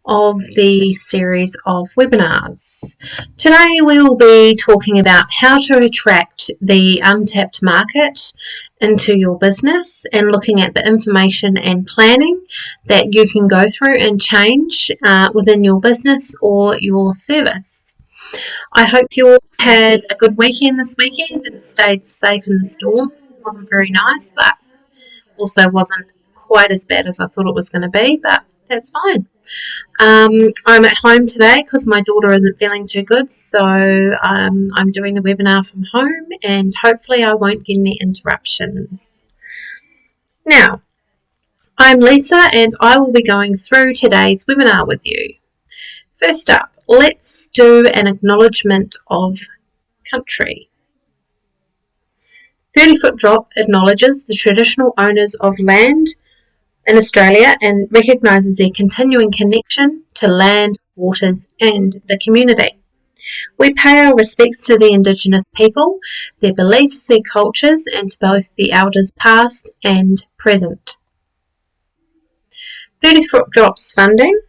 of the series of webinars. Today we will be talking about how to attract the untapped market into your business and looking at the information and planning that you can go through and change within your business or your service. I hope you all had a good weekend this weekend and stayed safe in the storm. It wasn't very nice, but also wasn't quite as bad as I thought it was going to be, but that's fine. I'm at home today because my daughter isn't feeling too good, so I'm doing the webinar from home and hopefully I won't get any interruptions. Now, I'm Lisa and I will be going through today's webinar with you. First up, let's do an acknowledgement of country. 30-foot drop acknowledges the traditional owners of land in Australia and recognises their continuing connection to land, waters and the community. We pay our respects to the Indigenous people, their beliefs, their cultures and to both the elders past and present. 30-foot drops funding.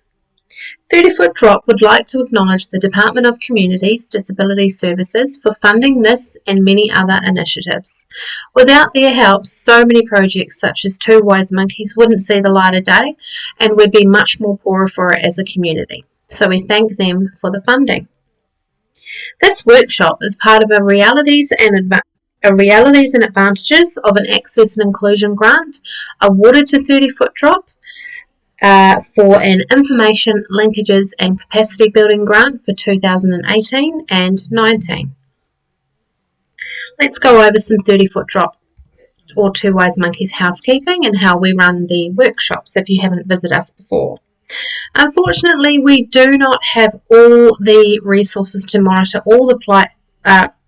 30-foot drop would like to acknowledge the Department of Communities Disability Services for funding this and many other initiatives. Without their help, so many projects such as Two Wise Monkeys wouldn't see the light of day and we'd be much more poorer for it as a community. So we thank them for the funding. This workshop is part of a Realities and Advantages of an Access and Inclusion grant awarded to 30-foot drop. For an Information, Linkages and Capacity Building grant for 2018 and 19. Let's go over some 30-foot drop or Two Wise Monkeys housekeeping and how we run the workshops if you haven't visited us before. Unfortunately, we do not have all the resources to monitor all the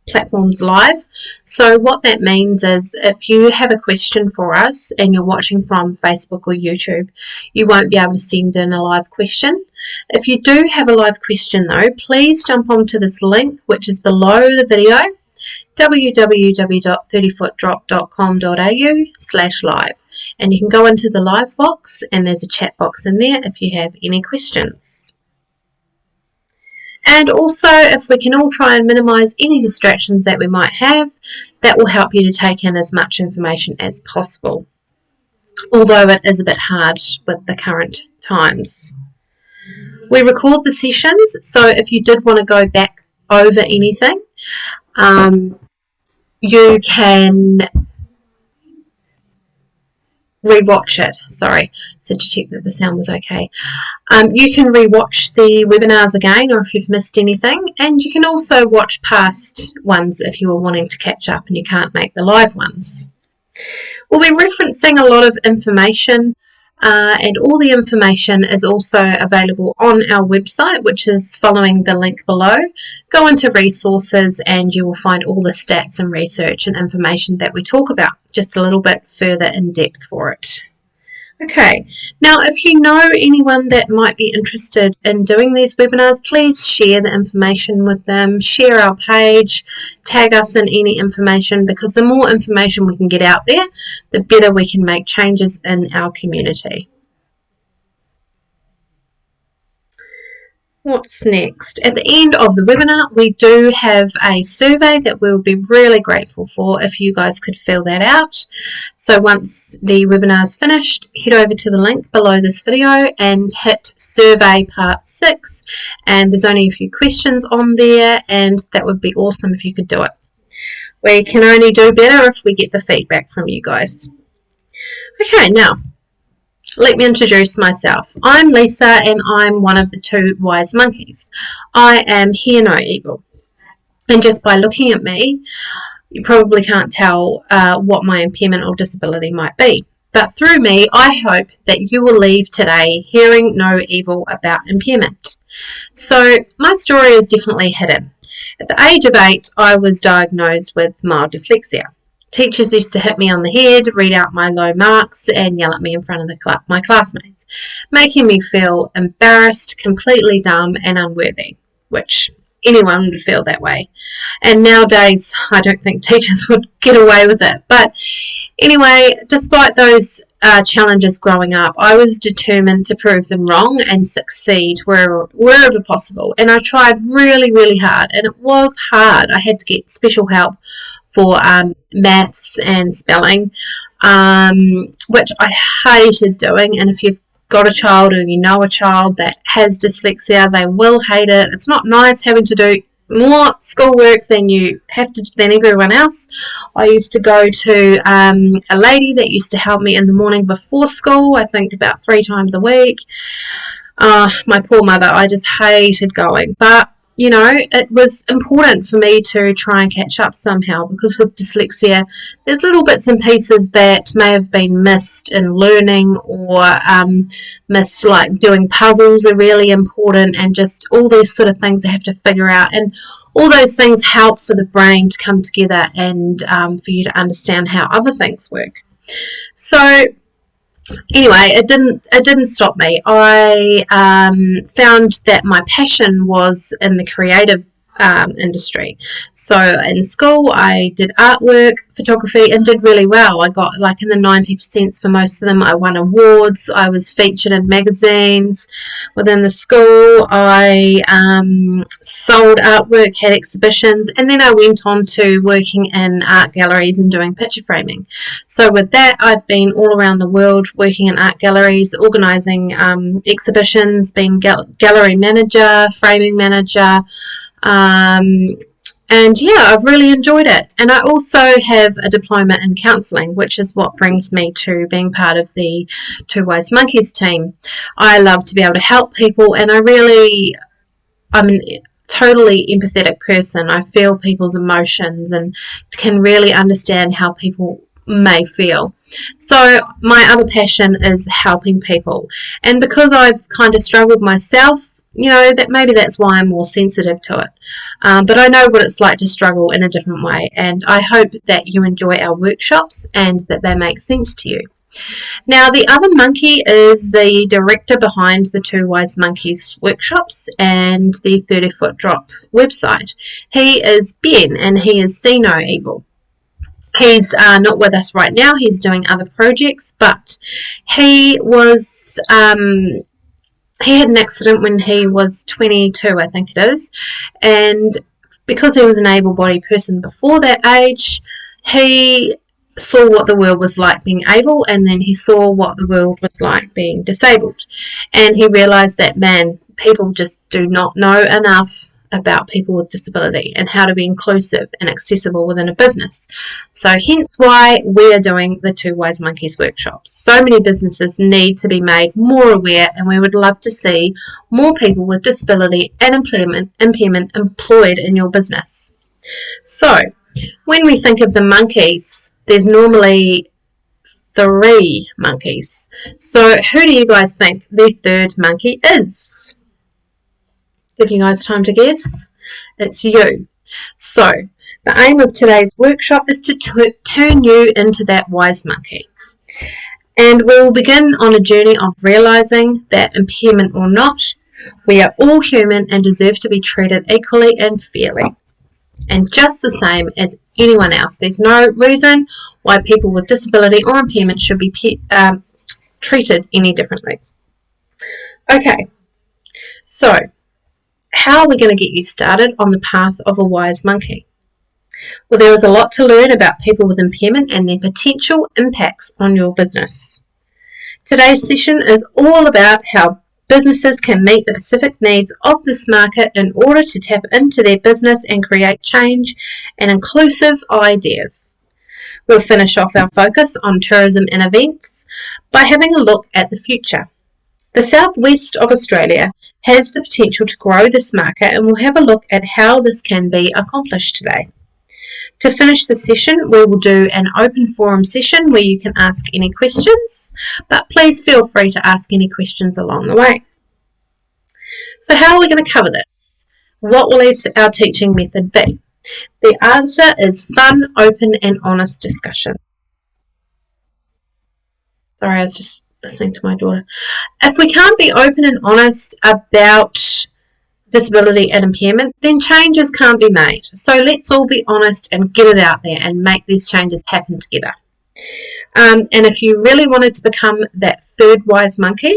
platforms live. So what that means is if you have a question for us and you're watching from Facebook or YouTube, you won't be able to send in a live question. If you do have a live question though, please jump onto this link which is below the video, www.30footdrop.com.au/live, and you can go into the live box and there's a chat box in there if you have any questions. And also, if we can all try and minimise any distractions that we might have, that will help you to take in as much information as possible. Although it is a bit hard with the current times. We record the sessions, so if you did want to go back over anything, you can rewatch it. Sorry, so to check that the sound was okay. You can rewatch the webinars again or if you've missed anything, and you can also watch past ones if you were wanting to catch up and you can't make the live ones. We'll be referencing a lot of information and all the information is also available on our website, which is following the link below. Go into resources and you will find all the stats and research and information that we talk about, just a little bit further in depth for it. Okay, now if you know anyone that might be interested in doing these webinars, please share the information with them, share our page, tag us in any information, because the more information we can get out there, the better we can make changes in our community. What's next? At the end of the webinar, we do have a survey that we'll be really grateful for if you guys could fill that out. So once the webinar is finished, head over to the link below this video and hit survey part 6. And there's only a few questions on there, and that would be awesome if you could do it. We can only do better if we get the feedback from you guys. Okay, now, let me introduce myself. I'm Lisa and I'm one of the Two Wise Monkeys. I am Hear No Evil. And just by looking at me, you probably can't tell what my impairment or disability might be. But through me, I hope that you will leave today hearing no evil about impairment. So my story is definitely hidden. At the age of 8, I was diagnosed with mild dyslexia. Teachers used to hit me on the head, read out my low marks and yell at me in front of my classmates, making me feel embarrassed, completely dumb and unworthy, which anyone would feel that way. And nowadays, I don't think teachers would get away with it. But anyway, despite those challenges growing up, I was determined to prove them wrong and succeed wherever possible. And I tried really, really hard, and it was hard. I had to get special help for maths and spelling, which I hated doing. And if you've got a child or you know a child that has dyslexia, they will hate it. It's not nice having to do more schoolwork than everyone else. I used to go to a lady that used to help me in the morning before school, I think about 3 times a week. My poor mother, I just hated going, but you know, it was important for me to try and catch up somehow, because with dyslexia there's little bits and pieces that may have been missed in learning, or missed, like doing puzzles are really important, and just all these sort of things I have to figure out, and all those things help for the brain to come together and for you to understand how other things work. So anyway, it didn't stop me. I found that my passion was in the creative industry. So in school I did artwork, photography, and did really well. I got like in the 90% for most of them. I won awards. I was featured in magazines within the school. I sold artwork, had exhibitions, and then I went on to working in art galleries and doing picture framing. So with that, I've been all around the world working in art galleries, organising exhibitions, being gallery manager, framing manager, and yeah, I've really enjoyed it. And I also have a diploma in counselling, which is what brings me to being part of the Two Wise Monkeys team. I love to be able to help people, and I'm a totally empathetic person. I feel people's emotions and can really understand how people may feel. So my other passion is helping people, and because I've kind of struggled myself, you know, that maybe that's why I'm more sensitive to it. But I know what it's like to struggle in a different way, and I hope that you enjoy our workshops and that they make sense to you. Now, the other monkey is the director behind the Two Wise Monkeys workshops and the 30-foot drop website. He is Ben, and he is See No Evil. He's not with us right now. He's doing other projects, but he was he had an accident when he was 22, I think it is, and because he was an able-bodied person before that age, he saw what the world was like being able, and then he saw what the world was like being disabled, and he realised that, man, people just do not know enough about people with disability and how to be inclusive and accessible within a business. So hence why we're doing the Two Wise Monkeys workshops. So many businesses need to be made more aware, and we would love to see more people with disability and impairment employed in your business. So when we think of the monkeys, there's normally 3 monkeys. So who do you guys think the third monkey is? Give you guys time to guess. It's you. So the aim of today's workshop is to turn you into that wise monkey. And we will begin on a journey of realizing that, impairment or not, we are all human and deserve to be treated equally and fairly, and just the same as anyone else. There's no reason why people with disability or impairment should be treated any differently. Okay, so how are we going to get you started on the path of a wise monkey? Well, there is a lot to learn about people with impairment and their potential impacts on your business. Today's session is all about how businesses can meet the specific needs of this market in order to tap into their business and create change and inclusive ideas. We'll finish off our focus on tourism and events by having a look at the future. The southwest of Australia has the potential to grow this market, and we'll have a look at how this can be accomplished today. To finish the session, we will do an open forum session where you can ask any questions, but please feel free to ask any questions along the way. So how are we going to cover this? What will our teaching method be? The answer is fun, open and honest discussion. Sorry, I was just listening to my daughter. If we can't be open and honest about disability and impairment, then changes can't be made. So let's all be honest and get it out there and make these changes happen together. And if you really wanted to become that third wise monkey,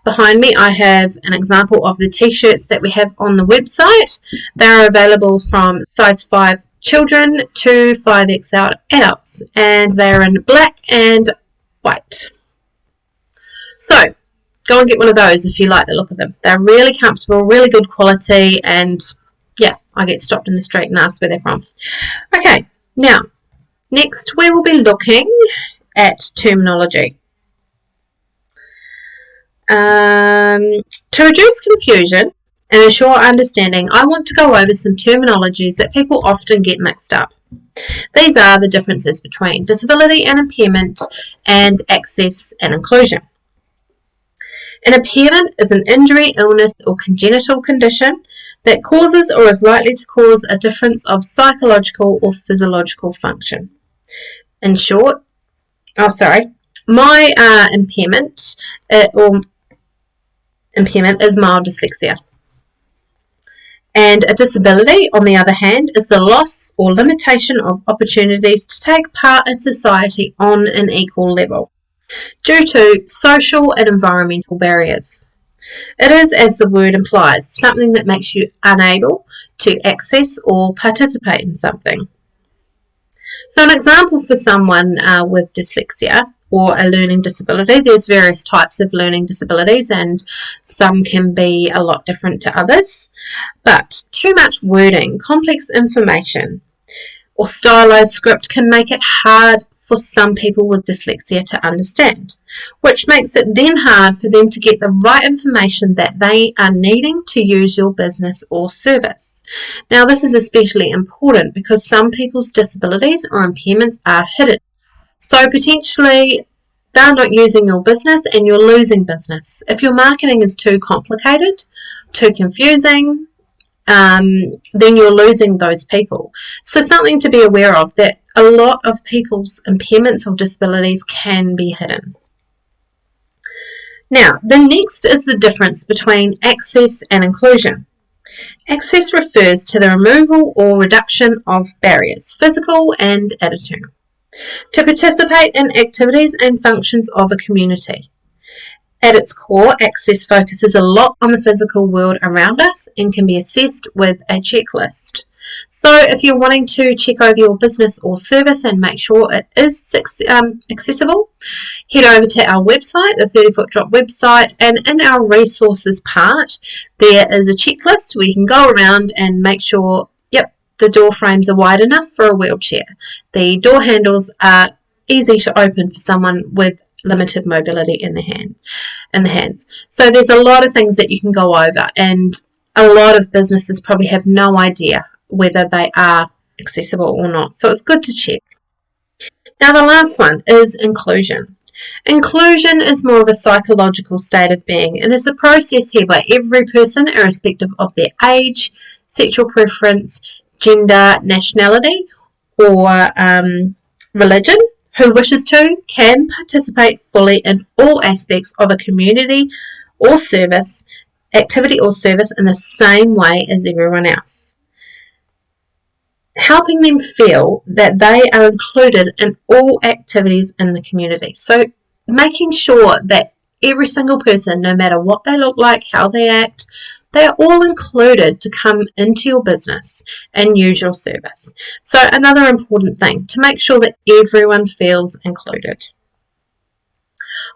behind me I have an example of the t-shirts that we have on the website. They're available from size 5 children to 5XL adults, and they're in black and white. So go and get one of those if you like the look of them. They're really comfortable, really good quality, and yeah, I get stopped in the street and asked where they're from. Okay, now next we will be looking at terminology. To reduce confusion and ensure understanding, I want to go over some terminologies that people often get mixed up. These are the differences between disability and impairment and access and inclusion. An impairment is an injury, illness, or congenital condition that causes or is likely to cause a difference of psychological or physiological function. In short, my impairment is mild dyslexia. And a disability, on the other hand, is the loss or limitation of opportunities to take part in society on an equal level due to social and environmental barriers. It is, as the word implies, something that makes you unable to access or participate in something. So an example for someone with dyslexia or a learning disability, there's various types of learning disabilities and some can be a lot different to others, but too much wording, complex information or stylized script can make it hard for some people with dyslexia to understand, which makes it then hard for them to get the right information that they are needing to use your business or service. Now, this is especially important because some people's disabilities or impairments are hidden. So potentially they're not using your business and you're losing business. If your marketing is too complicated, too confusing, then you're losing those people. So something to be aware of, that a lot of people's impairments or disabilities can be hidden. Now, the next is the difference between access and inclusion. Access refers to the removal or reduction of barriers, physical and attitudinal, to participate in activities and functions of a community. At its core, access focuses a lot on the physical world around us and can be assessed with a checklist. So if you're wanting to check over your business or service and make sure it is accessible, head over to our website, the 30 Foot Drop website, and in our resources part, there is a checklist where you can go around and make sure, the door frames are wide enough for a wheelchair. The door handles are easy to open for someone with limited mobility in the hands. So there's a lot of things that you can go over, and a lot of businesses probably have no idea whether they are accessible or not. So it's good to check. Now the last one is inclusion. Inclusion is more of a psychological state of being and is a process whereby every person, irrespective of their age, sexual preference, gender, nationality, or religion, who wishes to, can participate fully in all aspects of a community or service, activity or service in the same way as everyone else, helping them feel that they are included in all activities in the community. So making sure that every single person, no matter what they look like, how they act, they are all included to come into your business and use your service. So another important thing, to make sure that everyone feels included.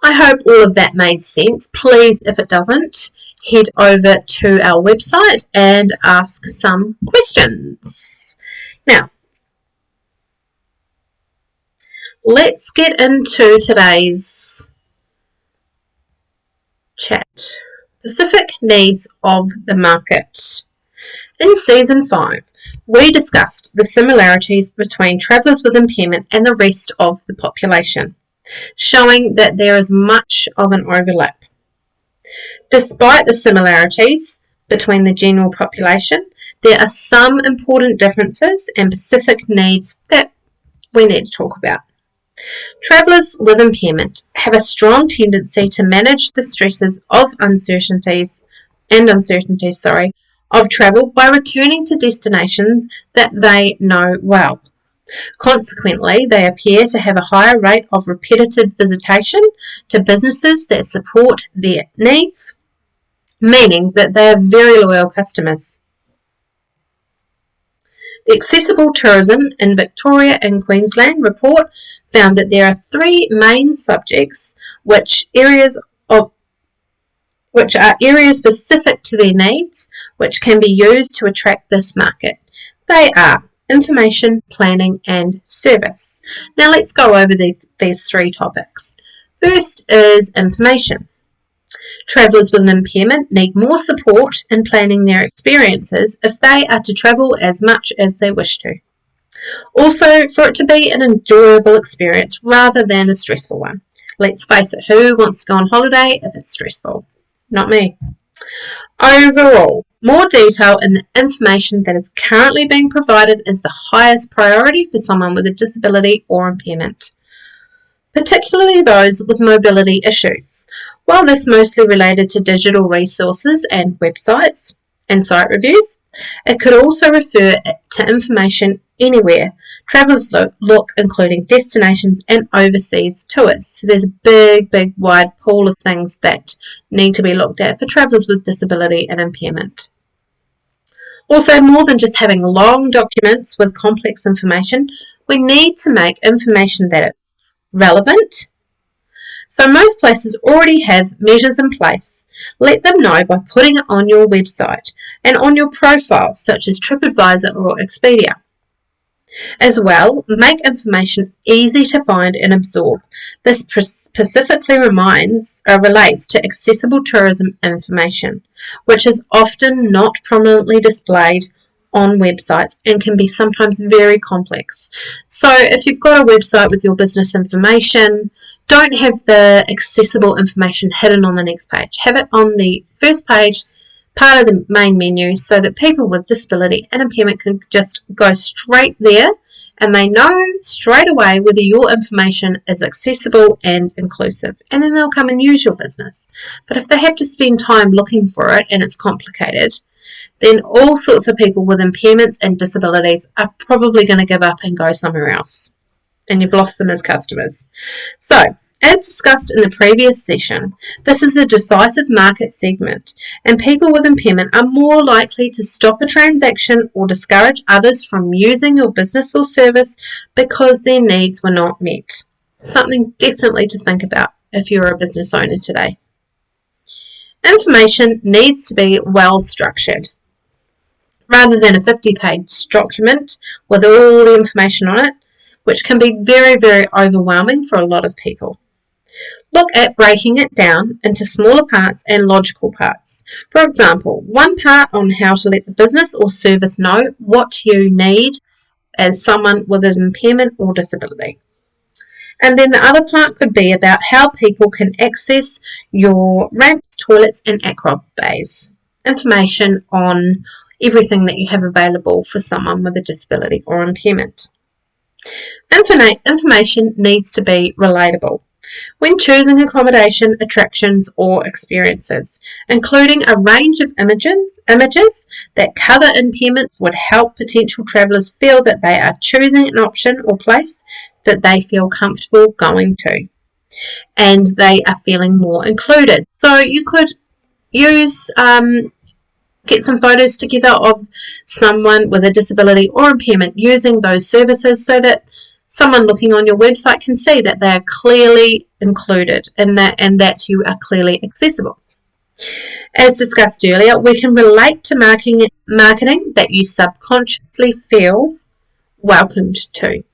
I hope all of that made sense. Please, if it doesn't, head over to our website and ask some questions. Now, let's get into today's chat. Specific needs of the market. In Season 5, we discussed the similarities between travellers with impairment and the rest of the population, showing that there is much of an overlap. Despite the similarities between the general population, there are some important differences and specific needs that we need to talk about. Travellers with impairment have a strong tendency to manage the stresses of uncertainties of travel by returning to destinations that they know well. Consequently, they appear to have a higher rate of repetitive visitation to businesses that support their needs, meaning that they are very loyal customers. The Accessible Tourism in Victoria and Queensland report found that there are three main subjects which are areas specific to their needs, which can be used to attract this market. They are information, planning, and service. Now let's go over these three topics. First is information. Travellers with an impairment need more support in planning their experiences if they are to travel as much as they wish to. Also, for it to be an enjoyable experience rather than a stressful one. Let's face it, who wants to go on holiday if it's stressful? Not me. Overall, more detail in the information that is currently being provided is the highest priority for someone with a disability or impairment, particularly those with mobility issues. While this mostly related to digital resources and websites and site reviews, it could also refer to information anywhere travellers look, including destinations and overseas tours. So there's a big wide pool of things that need to be looked at for travellers with disability and impairment. Also, more than just having long documents with complex information, we need to make information that is relevant. So most places already have measures in place. Let them know by putting it on your website and on your profile, such as TripAdvisor or Expedia. As well, make information easy to find and absorb. This specifically relates to accessible tourism information, which is often not prominently displayed on websites and can be sometimes very complex. So if you've got a website with your business information, don't have the accessible information hidden on the next page. Have it on the first page, part of the main menu, so that people with disability and impairment can just go straight there and they know straight away whether your information is accessible and inclusive, and then they'll come and use your business. But if they have to spend time looking for it and it's complicated, then all sorts of people with impairments and disabilities are probably going to give up and go somewhere else, and you've lost them as customers. So, as discussed in the previous session, this is a decisive market segment, and people with impairment are more likely to stop a transaction or discourage others from using your business or service because their needs were not met. Something definitely to think about if you're a business owner today. Information needs to be well structured. Rather than a 50-page document with all the information on it, which can be very overwhelming for a lot of people. Look at breaking it down into smaller parts and logical parts. For example, one part on how to let the business or service know what you need as someone with an impairment or disability. And then the other part could be about how people can access your ramps, toilets and aqua bays. Information on everything that you have available for someone with a disability or impairment. Information needs to be relatable when choosing accommodation, attractions or experiences, including a range of images that cover impairments would help potential travellers feel that they are choosing an option or place that they feel comfortable going to, and they are feeling more included. So you could use get some photos together of someone with a disability or impairment using those services so that someone looking on your website can see that they are clearly included and that you are clearly accessible. As discussed earlier, we can relate to marketing that you subconsciously feel welcomed to.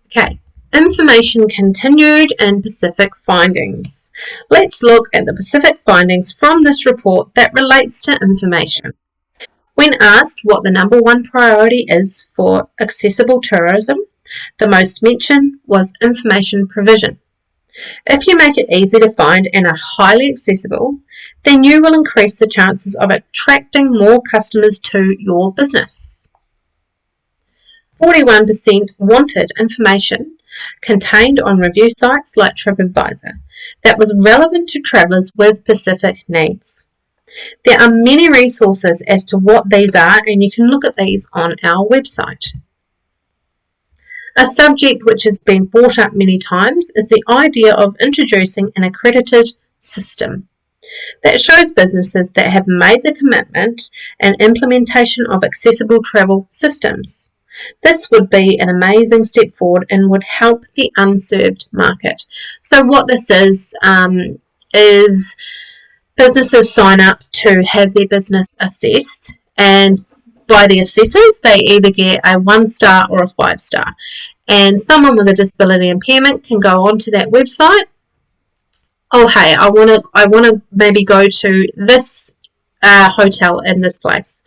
Okay, information continued and Pacific findings. Let's look at the Pacific findings from this report that relates to information. When asked what the number one priority is for accessible tourism, the most mentioned was information provision. If you make it easy to find and are highly accessible, then you will increase the chances of attracting more customers to your business. 41% wanted information contained on review sites like TripAdvisor that was relevant to travellers with specific needs. There are many resources as to what these are, and you can look at these on our website. A subject which has been brought up many times is the idea of introducing an accredited system that shows businesses that have made the commitment and implementation of accessible travel systems. This would be an amazing step forward and would help the unserved market. So what this is businesses sign up to have their business assessed, and by the assessors they either get a 1-star or a 5-star, and someone with a disability impairment can go onto that website. Oh hey, I want to maybe go to this hotel in this place.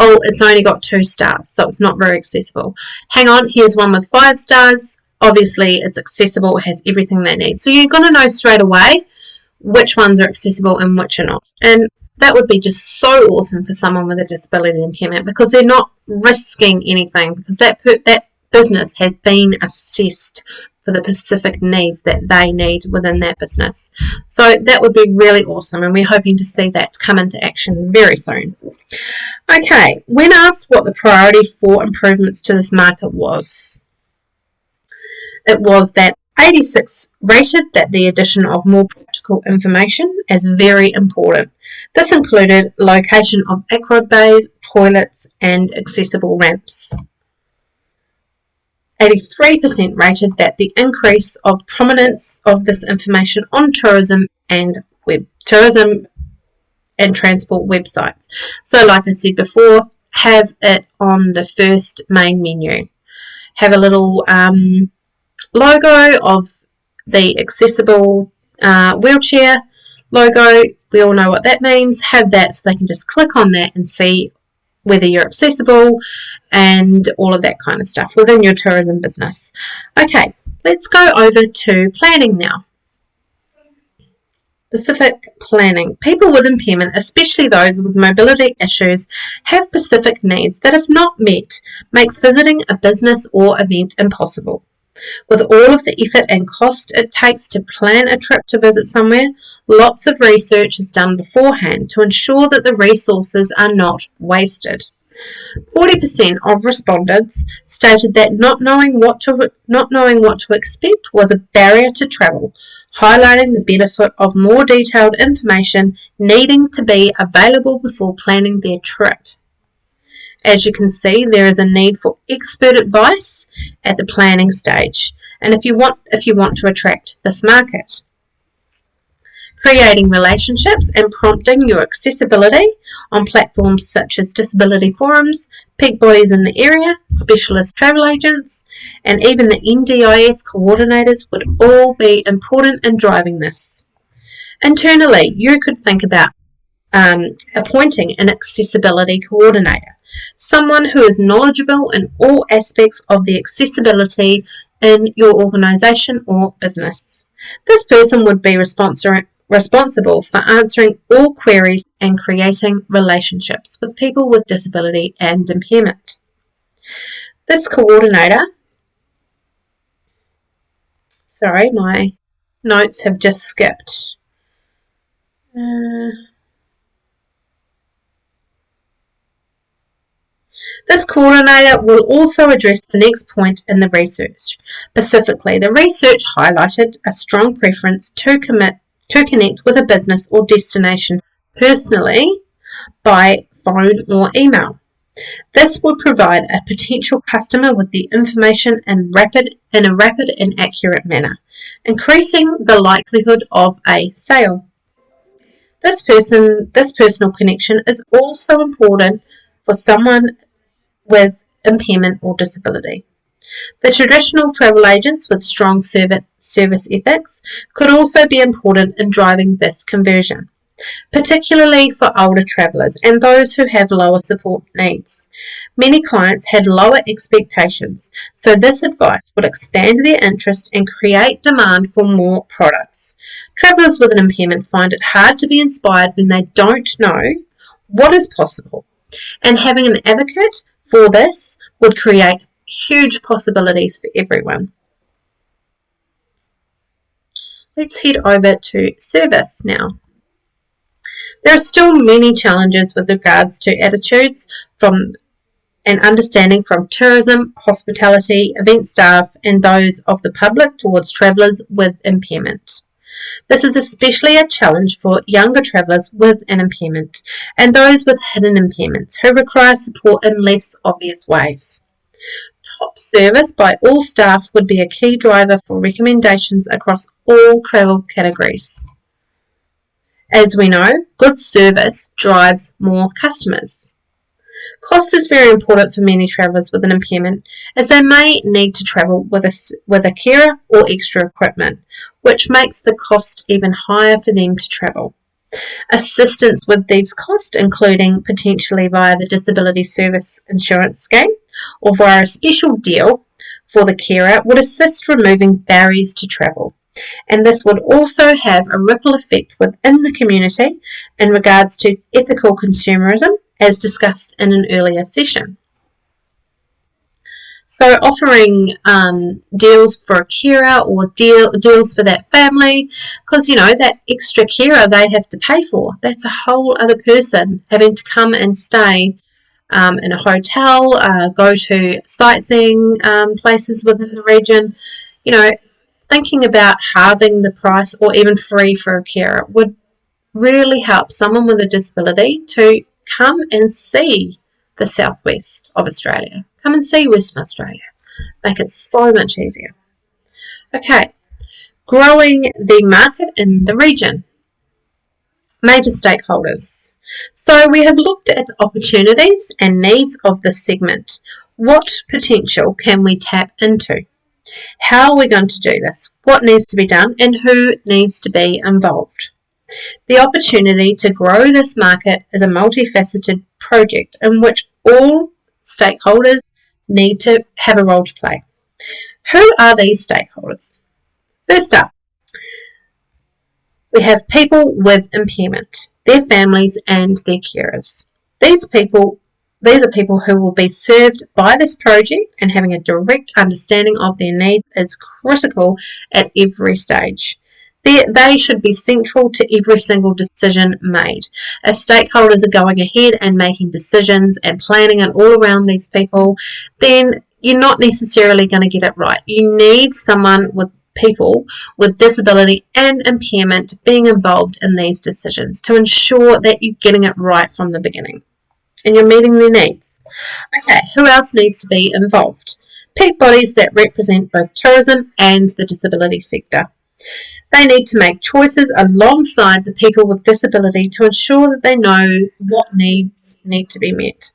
Oh, it's only got 2 stars, so it's not very accessible. Hang on, here's one with 5 stars. Obviously it's accessible, it has everything they need. So you're going to know straight away which ones are accessible and which are not. And that would be just so awesome for someone with a disability impairment, because they're not risking anything, because that business has been assessed for the specific needs that they need within that business. So that would be really awesome, and we're hoping to see that come into action very soon. Okay, when asked what the priority for improvements to this market was, it was that 86 rated that the addition of more practical information as very important. This included location of aqua bays, toilets and accessible ramps. 83% rated that the increase of prominence of this information on tourism and transport websites. So like I said before, have it on the first main menu. Have a little logo of the accessible wheelchair logo. We all know what that means. Have that so they can just click on that and see whether you're accessible and all of that kind of stuff within your tourism business. Okay, let's go over to planning now. Specific planning. People with impairment, especially those with mobility issues, have specific needs that, if not met, makes visiting a business or event impossible. With all of the effort and cost it takes to plan a trip to visit somewhere, lots of research is done beforehand to ensure that the resources are not wasted. 40% of respondents stated that not knowing what to expect was a barrier to travel, highlighting the benefit of more detailed information needing to be available before planning their trip. As you can see, there is a need for expert advice at the planning stage, and if you want to attract this market. Creating relationships and prompting your accessibility on platforms such as disability forums, peak bodies in the area, specialist travel agents, and even the NDIS coordinators would all be important in driving this. Internally, you could think about appointing an accessibility coordinator, someone who is knowledgeable in all aspects of the accessibility in your organisation or business. This person would be responsible for answering all queries and creating relationships with people with disability and impairment. This coordinator, sorry, my notes have just skipped. This coordinator will also address the next point in the research. Specifically, the research highlighted a strong preference to connect with a business or destination personally by phone or email. This would provide a potential customer with the information in a rapid and accurate manner, increasing the likelihood of a sale. This personal connection is also important for someone with impairment or disability. The traditional travel agents with strong service ethics could also be important in driving this conversion, particularly for older travellers and those who have lower support needs. Many clients had lower expectations, so this advice would expand their interest and create demand for more products. Travellers with an impairment find it hard to be inspired when they don't know what is possible, and having an advocate for this would create huge possibilities for everyone. Let's head over to service now. There are still many challenges with regards to attitudes from and understanding from tourism, hospitality, event staff, and those of the public towards travellers with impairment. This is especially a challenge for younger travellers with an impairment and those with hidden impairments who require support in less obvious ways. Top service by all staff would be a key driver for recommendations across all travel categories. As we know, good service drives more customers. Cost is very important for many travellers with an impairment, as they may need to travel with a carer or extra equipment, which makes the cost even higher for them to travel. Assistance with these costs, including potentially via the Disability Service Insurance Scheme or via a special deal for the carer, would assist removing barriers to travel. And this would also have a ripple effect within the community in regards to ethical consumerism, as discussed in an earlier session. So offering deals for a carer or deals for that family, because that extra carer they have to pay for. That's a whole other person having to come and stay in a hotel, go to sightseeing places within the region. Thinking about halving the price or even free for a carer would really help someone with a disability to come and see the southwest of Australia. Come and see Western Australia. Make it so much easier. Okay, growing the market in the region. Major stakeholders. So we have looked at the opportunities and needs of this segment. What potential can we tap into? How are we going to do this? What needs to be done and who needs to be involved? The opportunity to grow this market is a multifaceted project in which all stakeholders need to have a role to play. Who are these stakeholders? First up, we have people with impairment, their families and their carers. These are people who will be served by this project, and having a direct understanding of their needs is critical at every stage. They should be central to every single decision made. If stakeholders are going ahead and making decisions and planning it all around these people, then you're not necessarily going to get it right. You need someone with people with disability and impairment being involved in these decisions to ensure that you're getting it right from the beginning and you're meeting their needs. Okay, who else needs to be involved? Peak bodies that represent both tourism and the disability sector. They need to make choices alongside the people with disability to ensure that they know what needs need to be met.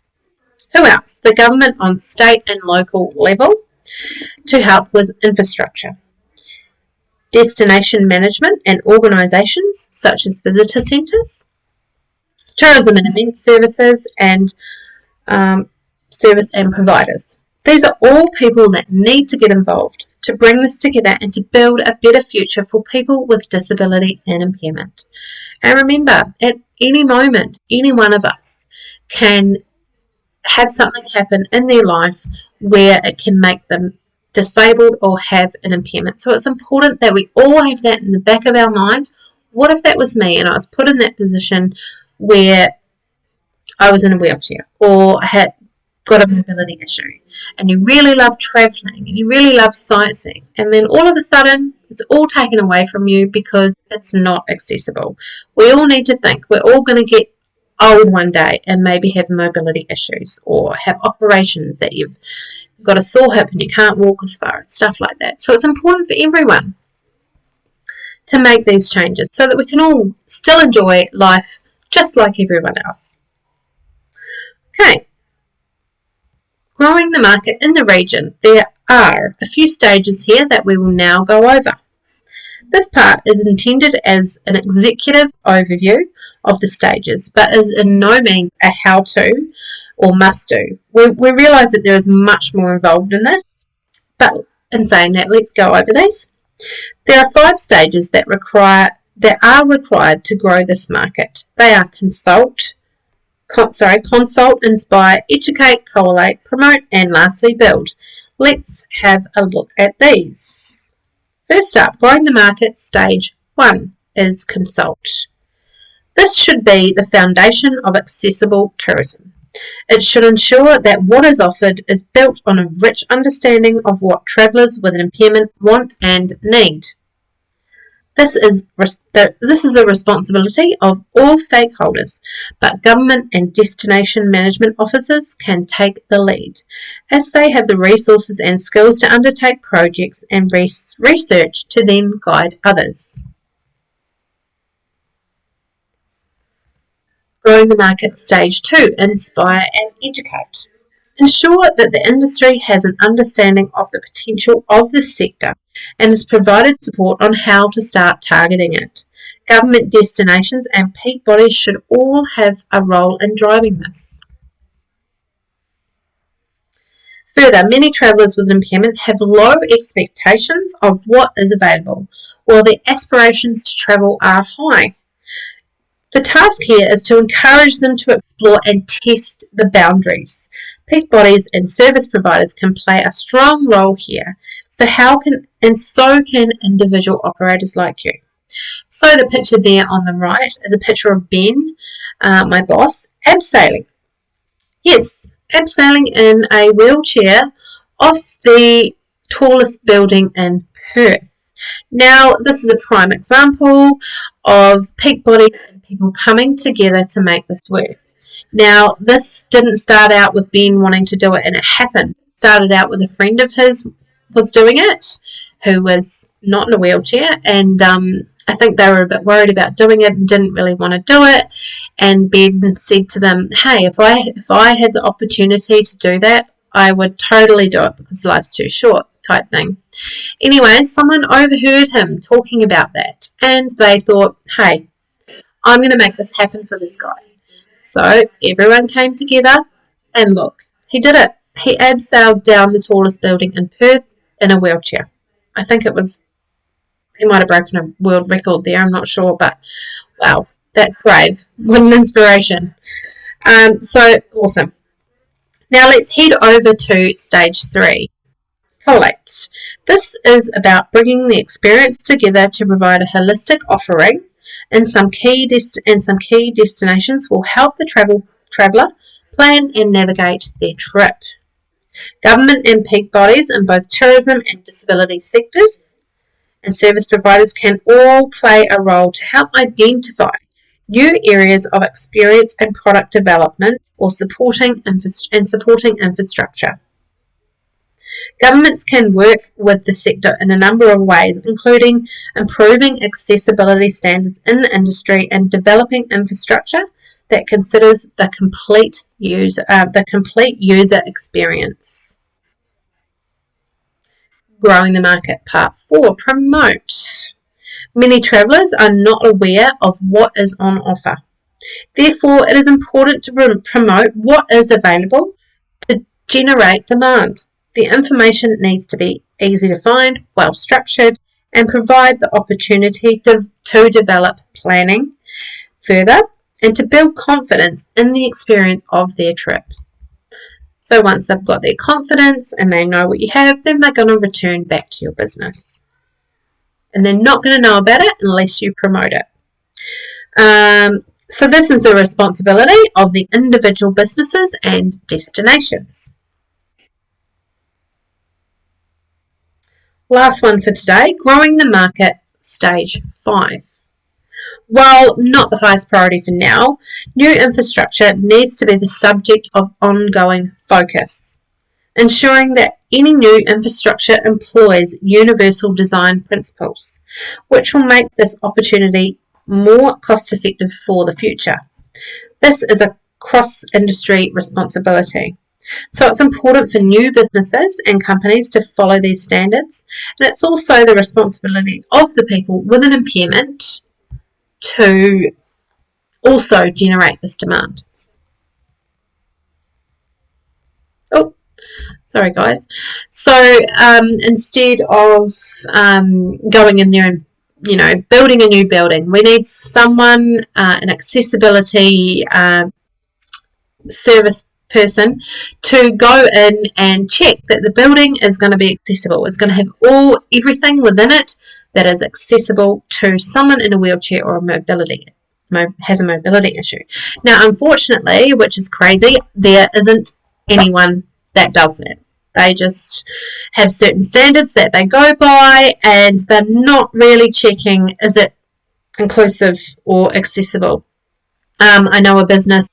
Who else? The government on state and local level to help with infrastructure. Destination management and organisations such as visitor centres. Tourism and event services and service and providers. These are all people that need to get involved to bring this together and to build a better future for people with disability and impairment. And remember, at any moment, any one of us can have something happen in their life where it can make them disabled or have an impairment. So it's important that we all have that in the back of our mind. What if that was me and I was put in that position where I was in a wheelchair or had got a mobility issue, and you really love travelling and you really love sightseeing, and then all of a sudden it's all taken away from you because it's not accessible. We all need to think we're all going to get old one day and maybe have mobility issues or have operations that you've got a sore hip and you can't walk as far, stuff like that. So it's important for everyone to make these changes so that we can all still enjoy life just like everyone else. Okay, growing the market in the region. There are a few stages here that we will now go over. This part is intended as an executive overview of the stages, but is in no means a how-to or must-do. We realise that there is much more involved in this, but in saying that, let's go over these. There are 5 stages that are required to grow this market. They are consult, inspire, educate, collate, promote, and lastly build. Let's have a look at these. First up, growing the market, stage 1 is consult. This should be the foundation of accessible tourism. It should ensure that what is offered is built on a rich understanding of what travellers with an impairment want and need. This is a responsibility of all stakeholders, but government and destination management officers can take the lead, as they have the resources and skills to undertake projects and research to then guide others. Growing the market stage 2, inspire and educate. Ensure that the industry has an understanding of the potential of the sector and has provided support on how to start targeting it. Government, destinations and peak bodies should all have a role in driving this. Further, many travellers with impairment have low expectations of what is available, while their aspirations to travel are high. The task here is to encourage them to explore and test the boundaries. Peak bodies and service providers can play a strong role here. So can individual operators like you. So the picture there on the right is a picture of Ben, my boss, abseiling. Yes, abseiling in a wheelchair off the tallest building in Perth. Now, this is a prime example of peak bodies and people coming together to make this work. Now, this didn't start out with Ben wanting to do it and it happened. It started out with a friend of his was doing it, who was not in a wheelchair, and I think they were a bit worried about doing it and didn't really want to do it. And Ben said to them, hey, if I had the opportunity to do that, I would totally do it because life's too short, type thing. Anyway, someone overheard him talking about that, and they thought, hey, I'm going to make this happen for this guy. So everyone came together, and look, he did it. He abseiled down the tallest building in Perth in a wheelchair. I think he might have broken a world record there, I'm not sure, but wow, that's brave. What an inspiration. So awesome. Now let's head over to stage 3. Collate. This is about bringing the experience together to provide a holistic offering, and some key destinations will help the traveller plan and navigate their trip. Government and peak bodies in both tourism and disability sectors and service providers can all play a role to help identify new areas of experience and product development or supporting infrastructure. Governments can work with the sector in a number of ways, including improving accessibility standards in the industry and developing infrastructure that considers the complete user experience. Growing the market, part 4, promote. Many travellers are not aware of what is on offer. Therefore, it is important to promote what is available to generate demand. The information needs to be easy to find, well structured, and provide the opportunity to develop planning further and to build confidence in the experience of their trip. So once they've got their confidence and they know what you have, then they're going to return back to your business. And they're not going to know about it unless you promote it. So this is the responsibility of the individual businesses and destinations. Last one for today, growing the market, stage 5. While not the highest priority for now, new infrastructure needs to be the subject of ongoing focus, ensuring that any new infrastructure employs universal design principles, which will make this opportunity more cost-effective for the future. This is a cross-industry responsibility. So it's important for new businesses and companies to follow these standards, and it's also the responsibility of the people with an impairment to also generate this demand. Oh, sorry guys. So instead of going in there and building a new building, we need someone, an accessibility service person, to go in and check that the building is going to be accessible. It's going to have everything within it that is accessible to someone in a wheelchair or a mobility has a mobility issue. Now, unfortunately, which is crazy, there isn't anyone that does that. They just have certain standards that they go by, and they're not really checking, is it inclusive or accessible. I know a business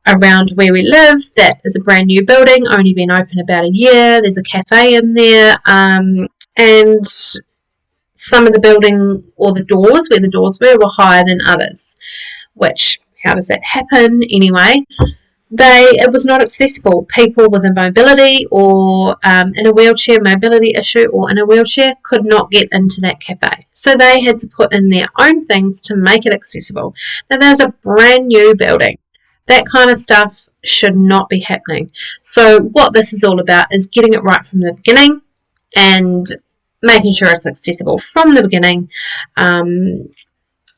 around where we live that is a brand new building, only been open about a year. There's a cafe in there, and some of the building, or the doors where the doors were higher than others. Which, how does that happen anyway? It was not accessible. People with a mobility or in a wheelchair, mobility issue, or in a wheelchair could not get into that cafe. So they had to put in their own things to make it accessible. Now, there's a brand new building. That kind of stuff should not be happening. So what this is all about is getting it right from the beginning and making sure it's accessible from the beginning,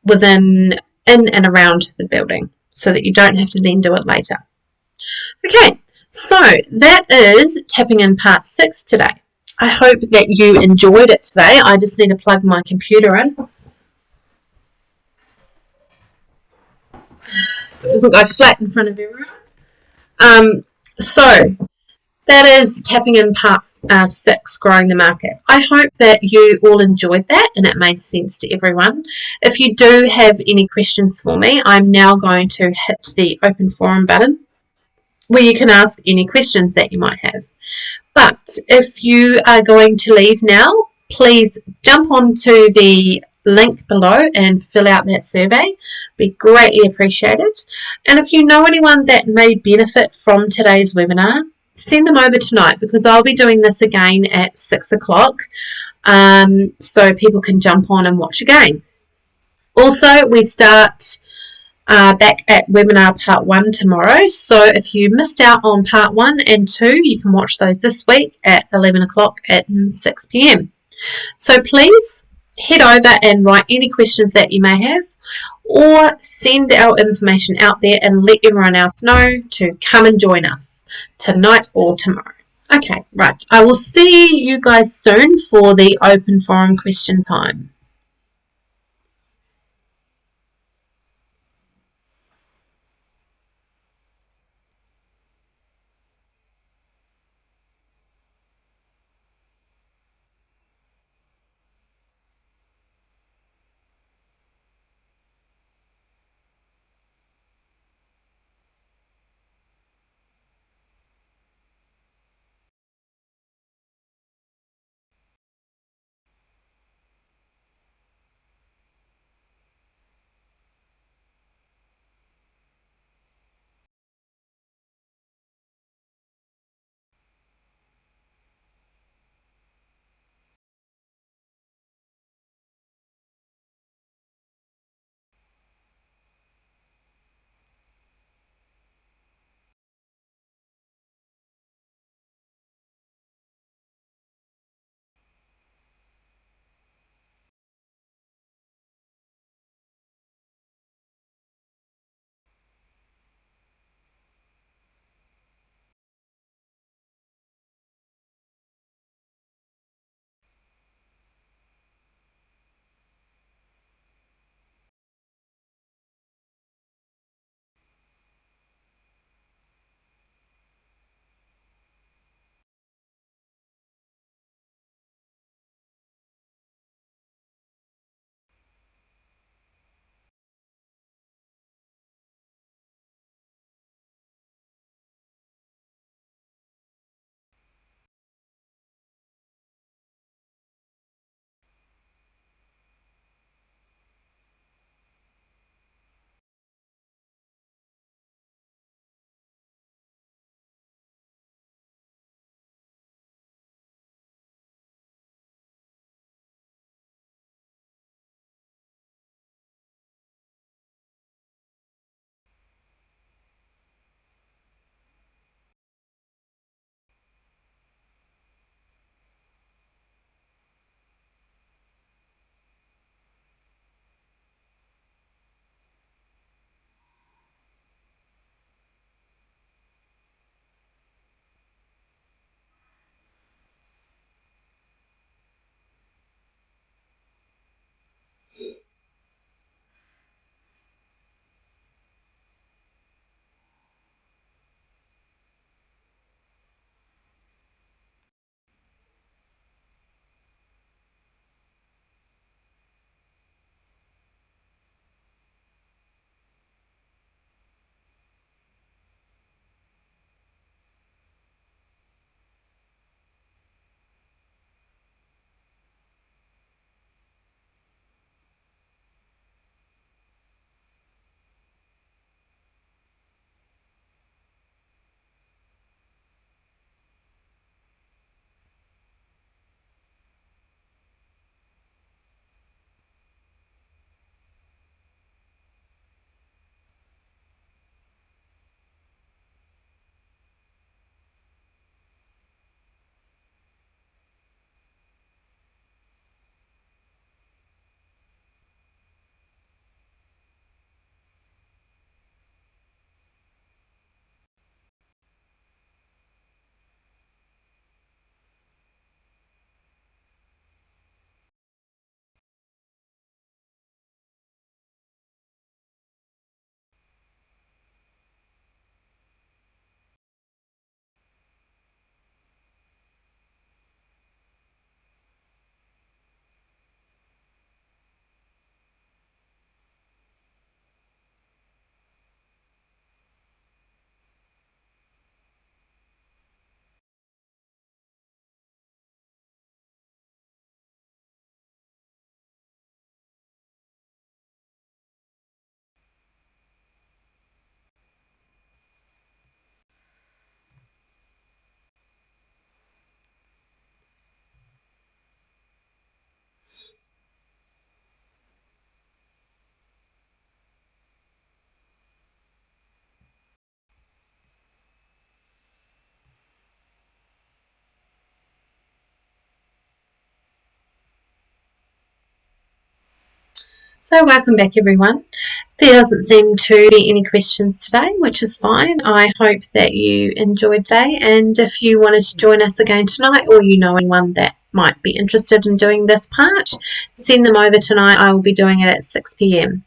within, in and around the building, so that you don't have to then do it later. Okay, so that is tapping in part 6 today. I hope that you enjoyed it today. I just need to plug my computer in so it doesn't go flat in front of everyone. So that is tapping in part 6, growing the market. I hope that you all enjoyed that and it made sense to everyone. If you do have any questions for me, I'm now going to hit the open forum button where you can ask any questions that you might have. But if you are going to leave now, please jump onto the link below and fill out that survey. Be greatly appreciated. And if you know anyone that may benefit from today's webinar, send them over tonight, because I'll be doing this again at 6 o'clock, so people can jump on and watch again. Also, we start back at webinar part 1 tomorrow, so if you missed out on part 1 and 2, you can watch those this week at 11 o'clock and 6 p.m. So please head over and write any questions that you may have, or send our information out there and let everyone else know to come and join us tonight or tomorrow. Okay, right. I will see you guys soon for the open forum question time. So welcome back everyone. There doesn't seem to be any questions today, which is fine. I hope that you enjoyed today, and if you wanted to join us again tonight, or you know anyone that might be interested in doing this part, send them over tonight. I will be doing it at 6 p.m.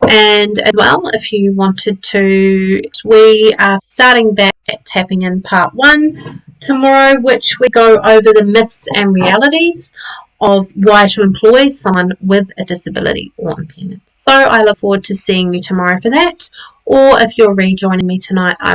And as well, if you wanted to, we are starting back at tapping in part 1 tomorrow, which we go over the myths and realities of why to employ someone with a disability or impairment. So I look forward to seeing you tomorrow for that, or if you're rejoining me tonight, I will